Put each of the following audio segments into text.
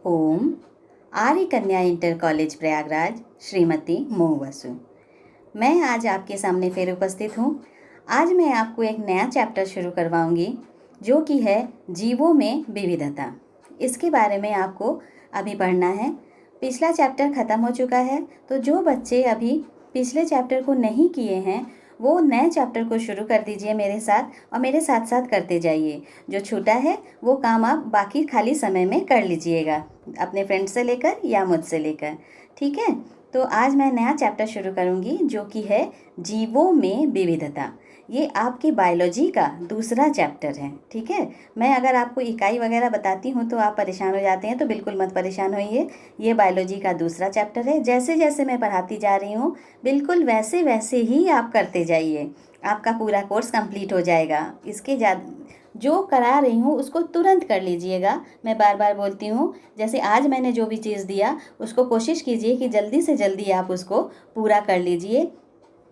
ओम आर्य कन्या inter college Prayagraj Shrimati मोह बसु। मैं आज आपके सामने फिर उपस्थित हूँ। आज मैं आपको एक नया चैप्टर शुरू करवाऊँगी जो कि है जीवों में विविधता। इसके बारे में आपको अभी पढ़ना है। पिछला चैप्टर ख़त्म हो चुका है, तो जो बच्चे अभी पिछले चैप्टर को नहीं किए हैं वो नए चैप्टर को शुरू कर दीजिए मेरे साथ, और मेरे साथ साथ करते जाइए। जो छूटा है वो काम आप बाकी खाली समय में कर लीजिएगा, अपने फ्रेंड से लेकर या मुझसे लेकर। ठीक है, तो आज मैं नया चैप्टर शुरू करूंगी जो कि है जीवों में विविधता। ये आपकी बायोलॉजी का दूसरा चैप्टर है। ठीक है, मैं अगर आपको इकाई वगैरह बताती हूँ तो आप परेशान हो जाते हैं, तो बिल्कुल मत परेशान होइए। ये बायोलॉजी का दूसरा चैप्टर है। जैसे जैसे मैं पढ़ाती जा रही हूँ बिल्कुल वैसे वैसे ही आप करते जाइए, आपका पूरा कोर्स कंप्लीट हो जाएगा। इसके जो करा रही हूँ उसको तुरंत कर लीजिएगा। मैं बार बार बोलती हूँ, जैसे आज मैंने जो भी चीज़ दिया उसको कोशिश कीजिए कि जल्दी से जल्दी आप उसको पूरा कर लीजिए,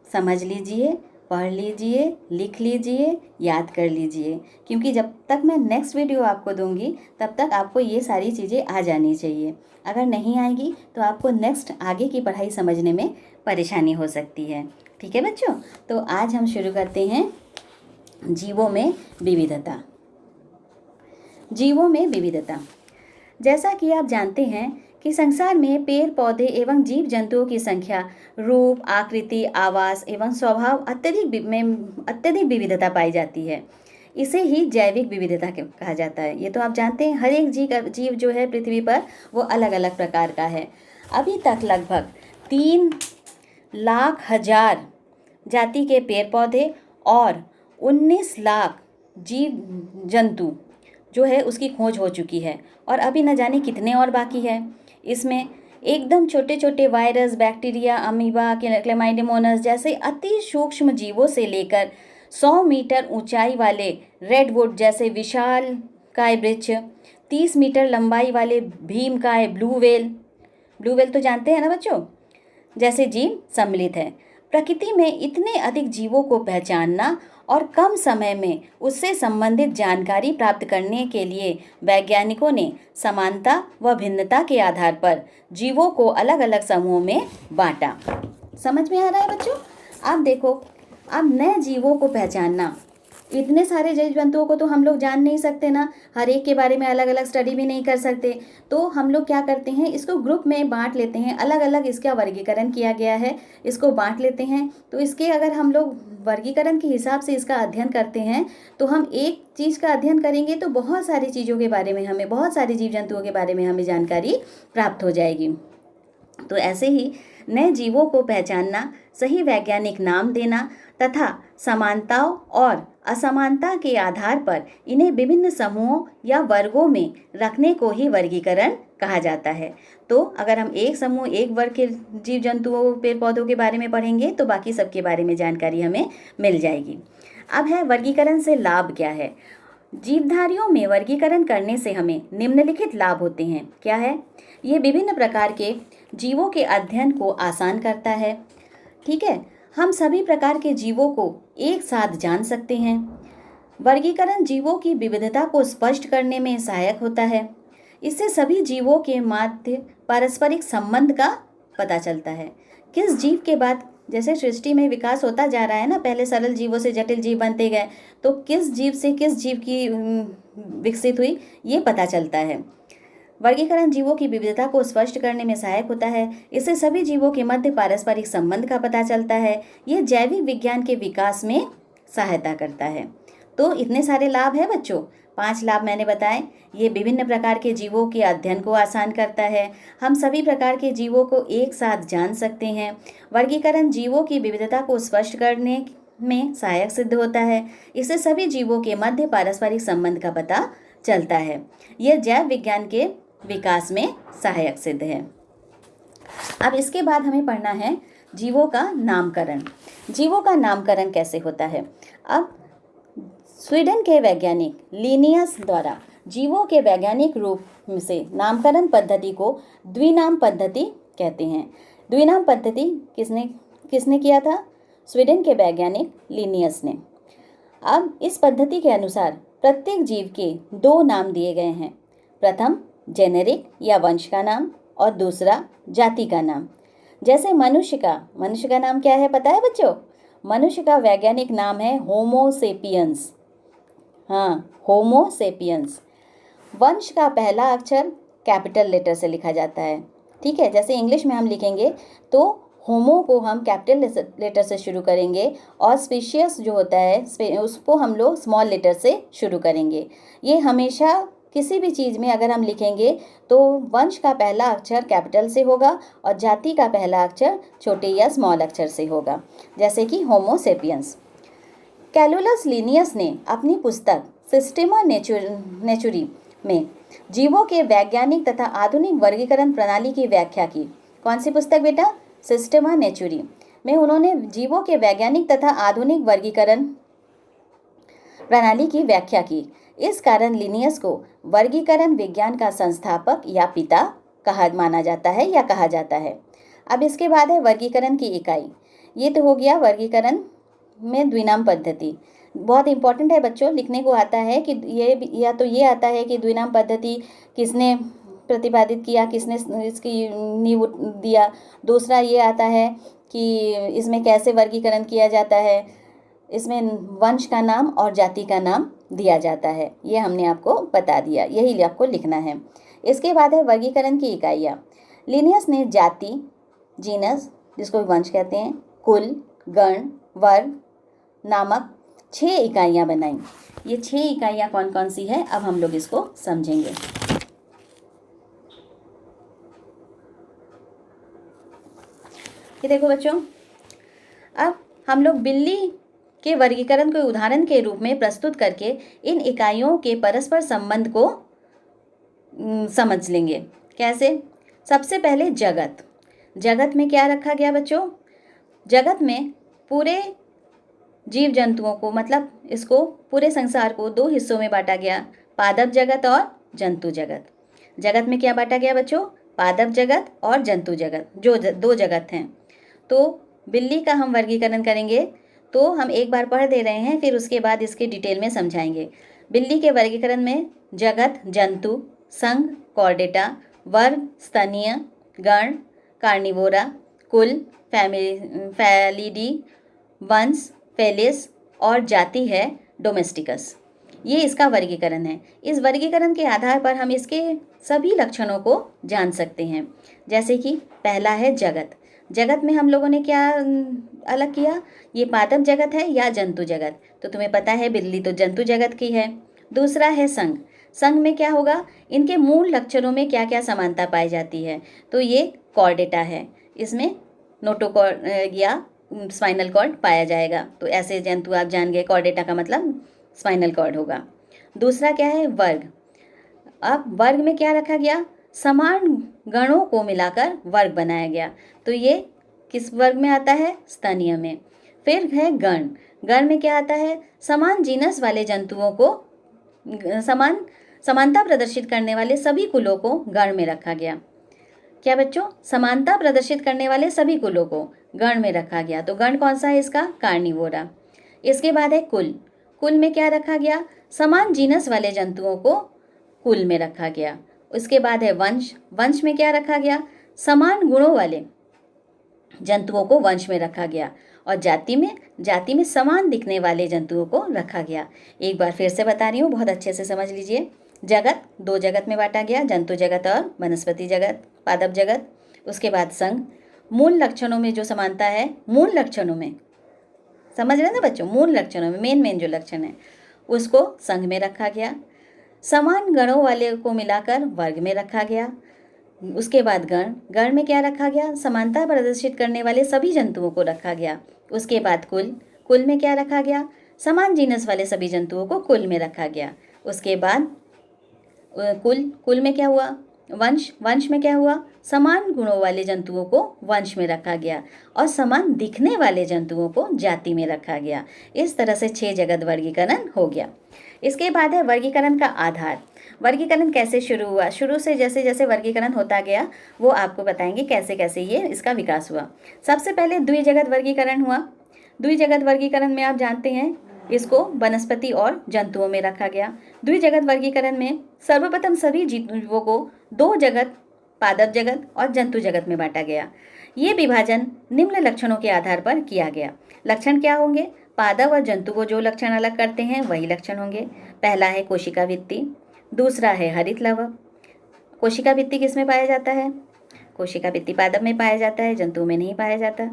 समझ लीजिए, पढ़ लीजिए, लिख लीजिए, याद कर लीजिए। क्योंकि जब तक मैं नेक्स्ट वीडियो आपको दूंगी तब तक आपको ये सारी चीज़ें आ जानी चाहिए। अगर नहीं आएगी तो आपको नेक्स्ट आगे की पढ़ाई समझने में परेशानी हो सकती है। ठीक है बच्चों, तो आज हम शुरू करते हैं जीवों में विविधता। जीवों में विविधता, जैसा कि आप जानते हैं कि संसार में पेड़ पौधे एवं जीव जंतुओं की संख्या, रूप, आकृति, आवास एवं स्वभाव अत्यधिक विविधता पाई जाती है। इसे ही जैविक विविधता कहा जाता है। ये तो आप जानते हैं, हर एक जीव जो है पृथ्वी पर वो अलग अलग प्रकार का है। अभी तक लगभग 3,00,000 जाति के पेड़ पौधे और 19 लाख जीव जंतु जो है उसकी खोज हो चुकी है, और अभी न जाने कितने और बाकी है। इसमें एकदम छोटे छोटे वायरस, बैक्टीरिया, अमीबा, क्लेमाइडोमोनास जैसे अति सूक्ष्म जीवों से लेकर 100 मीटर ऊंचाई वाले रेडवुड जैसे विशाल काय वृक्ष, 30 मीटर लंबाई वाले भीमकाय ब्लू वेल तो जानते हैं ना बच्चों, जैसे जीव सम्मिलित है। प्रकृति में इतने अधिक जीवों को पहचानना और कम समय में उससे संबंधित जानकारी प्राप्त करने के लिए वैज्ञानिकों ने समानता व भिन्नता के आधार पर जीवों को अलग अलग समूहों में बांटा। समझ में आ रहा है बच्चों? आप देखो, अब नए जीवों को पहचानना, इतने सारे जीव जंतुओं को तो हम लोग जान नहीं सकते ना, हर एक के बारे में अलग अलग स्टडी भी नहीं कर सकते। तो हम लोग क्या करते हैं, इसको ग्रुप में बांट लेते हैं, अलग अलग इसका वर्गीकरण किया गया है, इसको बांट लेते हैं। तो इसके अगर हम लोग वर्गीकरण के हिसाब से इसका अध्ययन करते हैं तो हम एक चीज़ का अध्ययन करेंगे तो बहुत सारी चीज़ों के बारे में हमें, बहुत सारे जीव जंतुओं के बारे में हमें जानकारी प्राप्त हो जाएगी। तो ऐसे ही नए जीवों को पहचानना, सही वैज्ञानिक नाम देना तथा समानताओं और असमानता के आधार पर इन्हें विभिन्न समूहों या वर्गों में रखने को ही वर्गीकरण कहा जाता है। तो अगर हम एक समूह, एक वर्ग के जीव जंतुओं, पेड़ पौधों के बारे में पढ़ेंगे तो बाकी सबके बारे में जानकारी हमें मिल जाएगी। अब है वर्गीकरण से लाभ क्या है। जीवधारियों में वर्गीकरण करने से हमें निम्नलिखित लाभ होते हैं। क्या है? ये विभिन्न प्रकार के जीवों के अध्ययन को आसान करता है। ठीक है, हम सभी प्रकार के जीवों को एक साथ जान सकते हैं। वर्गीकरण जीवों की विविधता को स्पष्ट करने में सहायक होता है। इससे सभी जीवों के मध्य पारस्परिक संबंध का पता चलता है। किस जीव के बाद, जैसे सृष्टि में विकास होता जा रहा है ना, पहले सरल जीवों से जटिल जीव बनते गए, तो किस जीव से किस जीव की विकसित हुई ये पता चलता है। वर्गीकरण जीवों की विविधता को स्पष्ट करने में सहायक होता है। इससे सभी जीवों के मध्य पारस्परिक संबंध का पता चलता है। यह जैविक विज्ञान के विकास में सहायता करता है। तो इतने सारे लाभ है बच्चों, 5 लाभ मैंने बताए। ये विभिन्न प्रकार के जीवों के अध्ययन को आसान करता है। हम सभी प्रकार के जीवों को एक साथ जान सकते हैं। वर्गीकरण जीवों की विविधता को स्पष्ट करने में सहायक सिद्ध होता है। इससे सभी जीवों के मध्य पारस्परिक संबंध का पता चलता है। यह जैव विज्ञान के विकास में सहायक सिद्ध है। अब इसके बाद हमें पढ़ना है जीवों का नामकरण। जीवों का नामकरण कैसे होता है? अब स्वीडन के वैज्ञानिक लिनियस द्वारा जीवों के वैज्ञानिक रूप से नामकरण पद्धति को द्विनाम पद्धति कहते हैं। द्विनाम पद्धति किसने किया था? स्वीडन के वैज्ञानिक लिनियस ने। अब इस पद्धति के अनुसार प्रत्येक जीव के 2 नाम दिए गए हैं। प्रथम जेनेरिक या वंश का नाम और दूसरा जाति का नाम। जैसे मनुष्य का नाम क्या है पता है बच्चों? मनुष्य का वैज्ञानिक नाम है होमो सेपियंस। हाँ, होमो सेपियंस। वंश का पहला अक्षर कैपिटल लेटर से लिखा जाता है। ठीक है, जैसे इंग्लिश में हम लिखेंगे तो होमो को हम कैपिटल लेटर से शुरू करेंगे और स्पीशियस जो होता है उसको हम लोग स्मॉल लेटर से शुरू करेंगे। ये हमेशा किसी भी चीज़ में अगर हम लिखेंगे तो वंश का पहला अक्षर कैपिटल से होगा और जाति का पहला अक्षर छोटे या स्मॉल अक्षर से होगा, जैसे कि होमो सेपियंस। कैलुलस लिनियस ने अपनी पुस्तक सिस्टेमा नेचुरी में जीवों के वैज्ञानिक तथा आधुनिक वर्गीकरण प्रणाली की व्याख्या की। कौन सी पुस्तक बेटा? सिस्टेमा नेचुरी में उन्होंने जीवों के वैज्ञानिक तथा आधुनिक वर्गीकरण प्रणाली की व्याख्या की। इस कारण लिनियस को वर्गीकरण विज्ञान का संस्थापक या पिता माना जाता है या कहा जाता है। अब इसके बाद है वर्गीकरण की इकाई। ये तो हो गया वर्गीकरण में द्विनाम पद्धति। बहुत इंपॉर्टेंट है बच्चों, लिखने को आता है कि ये आता है कि द्विनाम पद्धति किसने प्रतिपादित किया, किसने इसकी नींव दिया। दूसरा ये आता है कि इसमें कैसे वर्गीकरण किया जाता है, इसमें वंश का नाम और जाति का नाम दिया जाता है। ये हमने आपको बता दिया, यही आपको लिखना है। इसके बाद है वर्गीकरण की इकाइयाँ। लिनियस ने जाति, जीनस जिसको वंश कहते हैं, कुल, गण, वर्ग नामक 6 इकाइयाँ बनाई। ये 6 इकाइयाँ कौन कौन सी है अब हम लोग इसको समझेंगे। ये देखो बच्चों, अब हम लोग बिल्ली के वर्गीकरण को उदाहरण के रूप में प्रस्तुत करके इन इकाइयों के परस्पर संबंध को समझ लेंगे। कैसे? सबसे पहले जगत। जगत में क्या रखा गया बच्चों? जगत में पूरे जीव जंतुओं को, मतलब इसको पूरे संसार को 2 हिस्सों में बांटा गया, पादप जगत और जंतु जगत। जगत में क्या बांटा गया बच्चों? पादप जगत और जंतु जगत, जो 2 जगत हैं। तो बिल्ली का हम वर्गीकरण करेंगे तो हम एक बार पढ़ दे रहे हैं, फिर उसके बाद इसके डिटेल में समझाएंगे। बिल्ली के वर्गीकरण में जगत जंतु, संघ कॉर्डेटा, वर्ग स्तनीय, गण कार्निवोरा, कुल फैलिडी, वंश फेलिस और जाति है डोमेस्टिकस। ये इसका वर्गीकरण है। इस वर्गीकरण के आधार पर हम इसके सभी लक्षणों को जान सकते हैं। जैसे कि पहला है जगत। जगत में हम लोगों ने क्या अलग किया? ये पादप जगत है या जंतु जगत? तो तुम्हें पता है बिल्ली तो जंतु जगत की है। दूसरा है संघ। संघ में क्या होगा? इनके मूल लक्षणों में क्या क्या समानता पाई जाती है? तो ये कॉर्डेटा है, इसमें नोटोकॉर्ड या स्पाइनल कॉर्ड पाया जाएगा। तो ऐसे जंतु आप जान गए, कॉर्डेटा का मतलब स्पाइनल कॉर्ड होगा। दूसरा क्या है? वर्ग। अब वर्ग में क्या रखा गया? समान गणों को मिलाकर वर्ग बनाया गया। तो ये किस वर्ग में आता है? स्तनीय में। फिर है गण। गण में क्या आता है? समान जीनस वाले जंतुओं को, समानता प्रदर्शित करने वाले सभी कुलों को गण में रखा गया। क्या बच्चों? समानता प्रदर्शित करने वाले सभी कुलों को गण में रखा गया। तो गण कौन सा है इसका? कार्निवोरा। इसके बाद है कुल। कुल में क्या रखा गया? समान जीनस वाले जंतुओं को कुल में रखा गया। उसके बाद है वंश। वंश में क्या रखा गया? समान गुणों वाले जंतुओं को वंश में रखा गया। और जाति में समान दिखने वाले जंतुओं को रखा गया। एक बार फिर से बता रही हूँ, बहुत अच्छे से समझ लीजिए। जगत 2 जगत में बांटा गया, जंतु जगत और वनस्पति जगत, पादप जगत। उसके बाद संघ। मूल लक्षणों में जो समानता है, मूल लक्षणों में, समझ रहे हैं ना बच्चों? मूल लक्षणों में मेन जो लक्षण है उसको संघ में रखा गया। समान गणों वाले को मिलाकर वर्ग में रखा गया। उसके बाद गण। गण में क्या रखा गया? समानता प्रदर्शित करने वाले सभी जंतुओं को रखा गया। उसके बाद कुल। कुल में क्या रखा गया? समान जीनस वाले सभी जंतुओं को कुल में रखा गया। उसके बाद कुल में क्या हुआ? वंश। वंश में क्या हुआ? समान गुणों वाले जंतुओं को वंश में रखा गया और समान दिखने वाले जंतुओं को जाति में रखा गया। इस तरह से 6 जगत वर्गीकरण हो गया। इसके बाद है वर्गीकरण का आधार। वर्गीकरण कैसे शुरू हुआ? शुरू से जैसे जैसे वर्गीकरण होता गया वो आपको बताएंगे कैसे कैसे ये इसका विकास हुआ। सबसे पहले द्विजगत वर्गीकरण हुआ। द्विजगत वर्गीकरण में आप जानते हैं इसको वनस्पति और जंतुओं में रखा गया। द्विजगत वर्गीकरण में सर्वप्रथम सभी जीवों को दो जगत, पादप जगत और जंतु जगत में बांटा गया। ये विभाजन निम्न लक्षणों के आधार पर किया गया। लक्षण क्या होंगे? पादप और जंतु को जो लक्षण अलग करते हैं वही लक्षण होंगे। पहला है कोशिका भित्ति, दूसरा है हरित लवक। कोशिका भित्ति किस में पाया जाता है? कोशिका भित्ति पादप में पाया जाता है, जंतु में नहीं पाया जाता।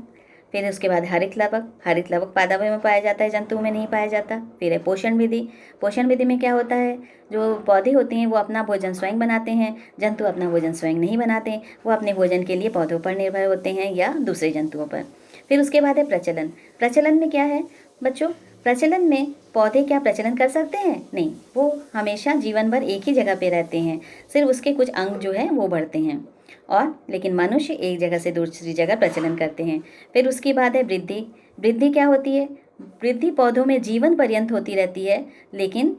फिर उसके बाद हरित लवक पादप में पाया जाता है, जंतु में नहीं पाया जाता। फिर है पोषण विधि। पोषण विधि में क्या होता है? जो पौधे होते हैं वो अपना भोजन स्वयं बनाते हैं, जंतु अपना भोजन स्वयं नहीं बनाते, वो अपने भोजन के लिए पौधों पर निर्भर होते हैं या दूसरे जंतुओं पर। फिर उसके बाद है प्रचलन। प्रचलन में क्या है बच्चों? प्रचलन में पौधे क्या प्रचलन कर सकते हैं? नहीं, वो हमेशा जीवन भर एक ही जगह पे रहते हैं, सिर्फ उसके कुछ अंग जो है वो बढ़ते हैं। और लेकिन मनुष्य एक जगह से दूसरी जगह प्रचलन करते हैं। फिर उसके बाद है वृद्धि। वृद्धि क्या होती है? वृद्धि पौधों में जीवन पर्यंत होती रहती है, लेकिन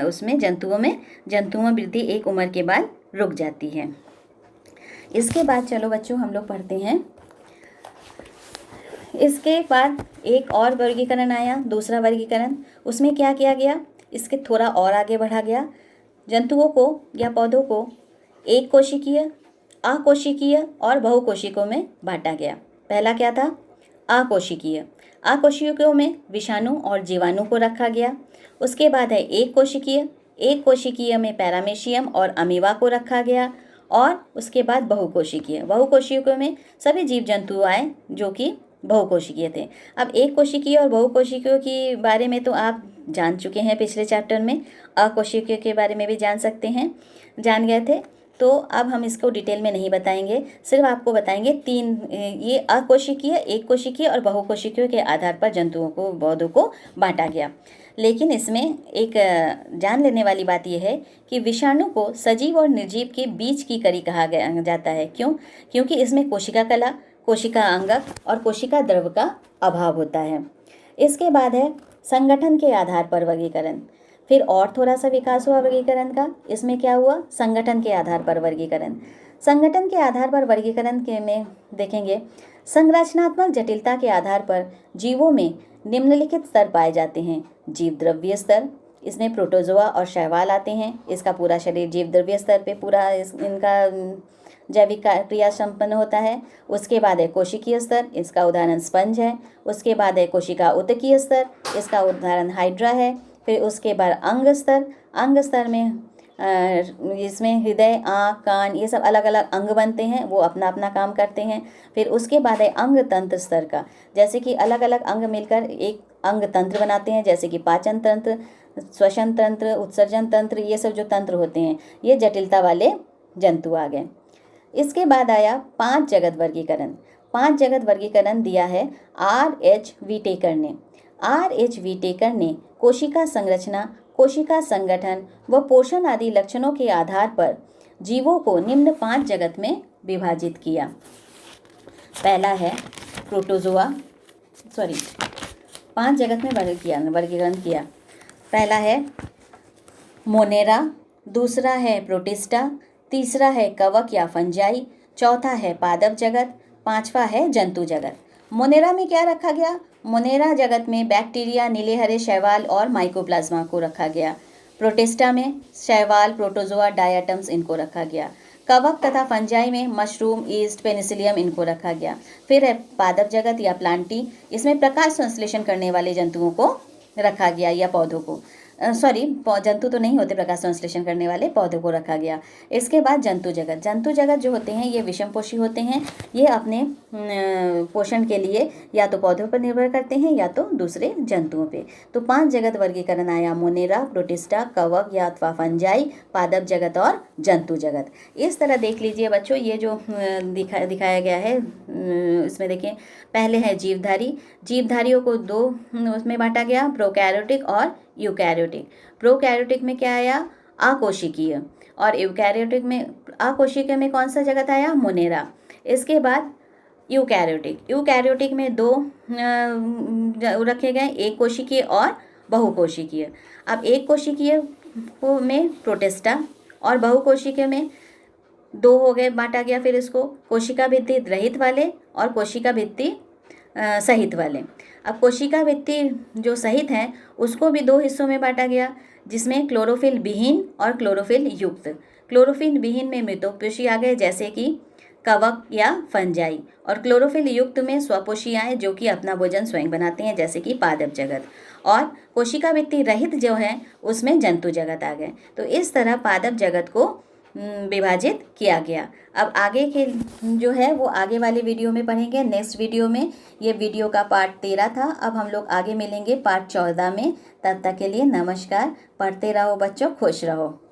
उसमें जंतुओं में वृद्धि एक उम्र के बाद रुक जाती है। इसके बाद चलो बच्चों हम लोग पढ़ते हैं। इसके बाद एक और वर्गीकरण आया, दूसरा वर्गीकरण। उसमें क्या किया गया? इसके थोड़ा और आगे बढ़ा गया। जंतुओं को या पौधों को एक कोशिकीय, अकोशिकीय और बहुकोशिकों में बांटा गया। पहला क्या था? अकोशिकीय। अकोशिकों में विषाणु और जीवाणु को रखा गया। उसके बाद है एक कोशिकीय। एक कोशिकीय में पैरामीशियम और अमीबा को रखा गया। और उसके बाद बहुकोशिकीय। बहुकोशिकों में सभी जीव जंतु आए जो कि बहुकोशिकीय थे। अब एक कोशिकीय और बहुकोशिकीय के बारे में तो आप जान चुके हैं पिछले चैप्टर में, अकोशिकीय के बारे में भी जान गए थे। तो अब हम इसको डिटेल में नहीं बताएंगे, सिर्फ आपको बताएंगे तीन, ये अकोशिकीय, एक कोशिकीय और बहुकोशिकीय के आधार पर जंतुओं को, पौधों को बांटा गया। लेकिन इसमें एक जान लेने वाली बात यह है कि विषाणु को सजीव और निर्जीव के बीच की कड़ी कहा गया जाता है। क्यों? क्योंकि इसमें कोशिका कला, कोशिका अंगक और कोशिका द्रव का अभाव होता है। इसके बाद है संगठन के आधार पर वर्गीकरण। फिर और थोड़ा सा विकास हुआ वर्गीकरण का। इसमें क्या हुआ? संगठन के आधार पर वर्गीकरण। संगठन के आधार पर वर्गीकरण के में देखेंगे, संरचनात्मक जटिलता के आधार पर जीवों में निम्नलिखित स्तर पाए जाते हैं। जीव द्रव्य स्तर, इसमें प्रोटोजोआ और शैवाल आते हैं। इसका पूरा शरीर जीव द्रव्य स्तर पे पूरा इनका जैविक क्रिया संपन्न होता है। उसके बाद है कोशिकीय स्तर, इसका उदाहरण स्पंज है। उसके बाद है कोशिका उत्तकीय स्तर, इसका उदाहरण हाइड्रा है। फिर उसके बाद अंग स्तर। अंग स्तर में इसमें हृदय, आँख, कान, ये सब अलग अलग अंग बनते हैं, वो अपना अपना काम करते हैं। फिर उसके बाद है अंग तंत्र स्तर का, जैसे कि अलग अलग अंग मिलकर एक अंग तंत्र बनाते हैं, जैसे कि पाचन तंत्र, श्वसन तंत्र, उत्सर्जन तंत्र, ये सब जो तंत्र होते हैं, ये जटिलता वाले जंतु आ गए। इसके बाद आया 5 जगत वर्गीकरण। 5 जगत वर्गीकरण दिया है R.H. व्हिटेकर ने। R.H. व्हिटेकर ने कोशिका संरचना, कोशिका संगठन व पोषण आदि लक्षणों के आधार पर जीवों को निम्न 5 जगत में विभाजित किया। पहला है प्रोटोजोआ, 5 जगत में वर्गीकरण किया। पहला है मोनेरा, दूसरा है प्रोटिस्टा, तीसरा है कवक या फंजाई, चौथा है पादप जगत, 5वां है जंतु जगत। मोनेरा में क्या रखा गया? मोनेरा जगत में बैक्टीरिया, नीले हरे शैवाल और माइकोप्लाज्मा को रखा गया। प्रोटिस्टा में शैवाल, प्रोटोजोआ, डायटम्स इनको रखा गया। कवक तथा फंजाई में मशरूम, ईस्ट, पेनिसिलियम इनको रखा गया। फिर है पादप जगत या प्लांटी, इसमें प्रकाश संश्लेषण करने वाले जंतुओं को रखा गया या पौधों को, जंतु तो नहीं होते प्रकाश संश्लेषण करने वाले, पौधों को रखा गया। इसके बाद जंतु जगत। जंतु जगत जो होते हैं ये विषमपोषी होते हैं, ये अपने पोषण के लिए या तो पौधों पर निर्भर करते हैं या तो दूसरे जंतुओं पे। तो 5 जगत वर्गीकरण आया, मोनेरा, प्रोटिस्टा, कवक या अथवा फंजाई, पादप जगत और जंतु जगत। इस तरह देख लीजिए बच्चों, ये जो दिखाया गया है इसमें देखिए, पहले है जीवधारी। जीवधारियों को 2 उसमें बांटा गया, प्रोकैरियोटिक और यूकैरियोटिक। प्रोकैरियोटिक में क्या आया? अकोशिकीय। और यूकैरियोटिक में, अकोशिकीय में कौन सा जगत आया? मोनेरा। इसके बाद यूकैरियोटिक में 2 रखे गए, एक कोशिकीय और बहुकोशिकीय। अब एक कोशिकीय में प्रोटिस्टा और बहुकोशिकीय में 2 हो गए, बांटा गया। फिर इसको कोशिका भित्ति रहित वाले और कोशिका भित्ति सहित वाले। अब कोशिका भित्ति जो सहित हैं उसको भी 2 हिस्सों में बांटा गया, जिसमें क्लोरोफिल विहीन और क्लोरोफिल युक्त। क्लोरोफिल विहीन में मृतोपोषी आ गए जैसे कि कवक या फंजाई, और क्लोरोफिल युक्त में स्वपोषी आए जो कि अपना भोजन स्वयं बनाते हैं जैसे कि पादप जगत, और कोशिका भित्ति रहित जो है उसमें जंतु जगत आ गए। तो इस तरह पादप जगत को विभाजित किया गया। अब आगे के जो है वो आगे वाले वीडियो में पढ़ेंगे, नेक्स्ट वीडियो में। ये वीडियो का पार्ट 13 था। अब हम लोग आगे मिलेंगे पार्ट 14 में। तब तक के लिए नमस्कार। पढ़ते रहो बच्चों, खुश रहो।